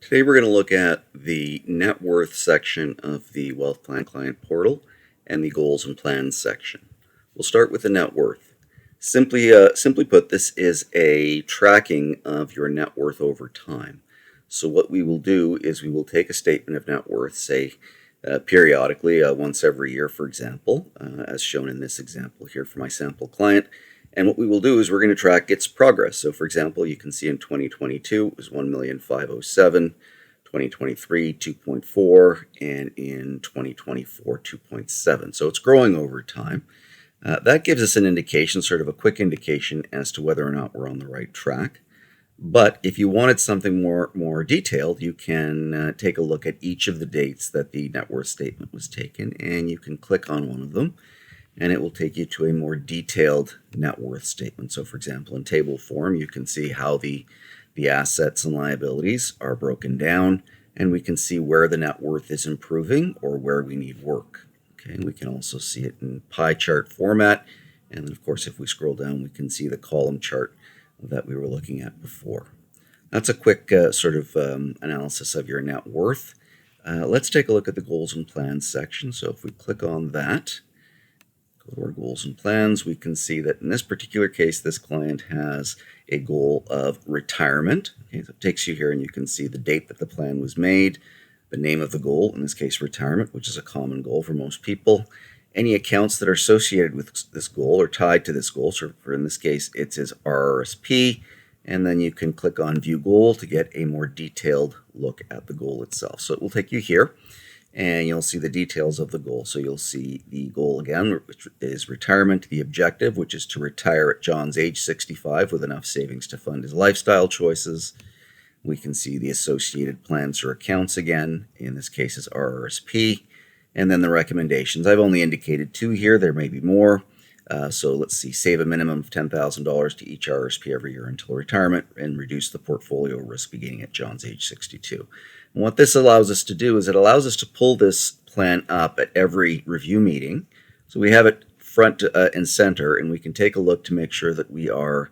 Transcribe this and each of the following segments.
Today we're going to look at the net worth section of the Wealth Plan Client Portal and the Goals and Plans section. We'll start with the net worth. Simply put, this is a tracking of your net worth over time. So what we will do is we will take a statement of net worth, say periodically, once every year, for example, as shown in this example here for my sample client. And what we will do is we're going to track its progress. So for example, you can see in 2022 it was 1,507,000, 2023 2.4, and in 2024 2.7. So it's growing over time. That gives us an indication, sort of a quick indication as to whether or not we're on the right track. But if you wanted something more detailed, you can take a look at each of the dates that the net worth statement was taken, and you can click on one of them and it will take you to a more detailed net worth statement. So for example, in table form, you can see how the assets and liabilities are broken down, and we can see where the net worth is improving or where we need work. Okay, we can also see it in pie chart format, and then of course if we scroll down we can see the column chart that we were looking at before. That's a quick analysis of your net worth. Let's take a look at the goals and plans section. So if we click on that, go to our goals and plans, we can see that in this particular case, this client has a goal of retirement. Okay, so it takes you here and you can see the date that the plan was made, the name of the goal, in this case retirement, which is a common goal for most people, any accounts that are associated with this goal or tied to this goal. So for in this case, it's his RRSP, and then you can click on View Goal to get a more detailed look at the goal itself. So it will take you here, and you'll see the details of the goal. So you'll see the goal again, which is retirement, the objective, which is to retire at John's age 65 with enough savings to fund his lifestyle choices. We can see the associated plans or accounts again, in this case is RRSP, and then the recommendations. I've only indicated 2 here, there may be more. So let's see, save a minimum of $10,000 to each RRSP every year until retirement and reduce the portfolio risk beginning at John's age 62. And what this allows us to do is it allows us to pull this plan up at every review meeting. So we have it front and center, and we can take a look to make sure that we are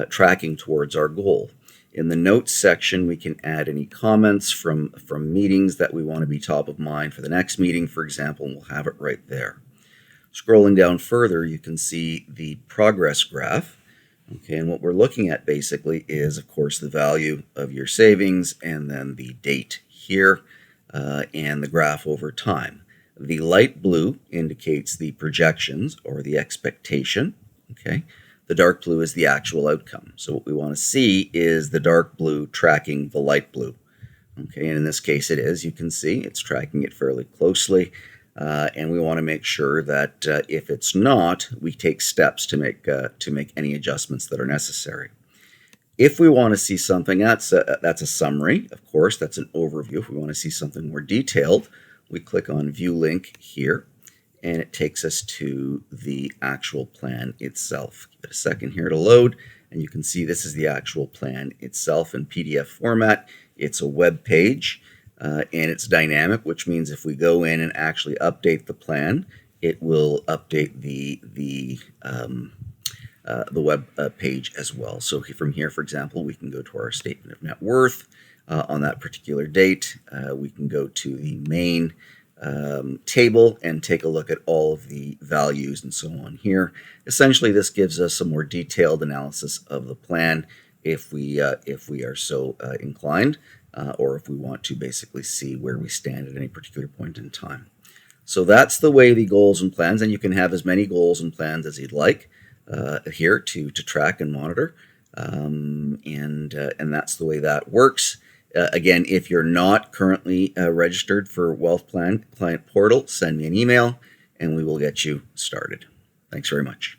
tracking towards our goal. In the notes section, we can add any comments from meetings that we want to be top of mind for the next meeting, for example, and we'll have it right there. Scrolling down further, you can see the progress graph. Okay, and what we're looking at basically is, of course, the value of your savings and then the date here and the graph over time. The light blue indicates the projections or the expectation. Okay, the dark blue is the actual outcome. So what we want to see is the dark blue tracking the light blue. Okay, and in this case it is. You can see it's tracking it fairly closely. And we want to make sure that if it's not, we take steps to make any adjustments that are necessary. If we want to see something, that's a summary, of course, that's an overview. If we want to see something more detailed, we click on View Link here, and it takes us to the actual plan itself. Give it a second here to load, and you can see this is the actual plan itself in PDF format. It's a web page. And it's dynamic, which means if we go in and actually update the plan, it will update the web page as well. So from here, for example, we can go to our statement of net worth on that particular date. We can go to the main table and take a look at all of the values and so on here. Essentially, this gives us a more detailed analysis of the plan if we are so inclined. Or if we want to basically see where we stand at any particular point in time. So that's the way the goals and plans, and you can have as many goals and plans as you'd like here to track and monitor, and that's the way that works. Again, if you're not currently registered for Wealth Plan Client Portal, send me an email and we will get you started. Thanks very much.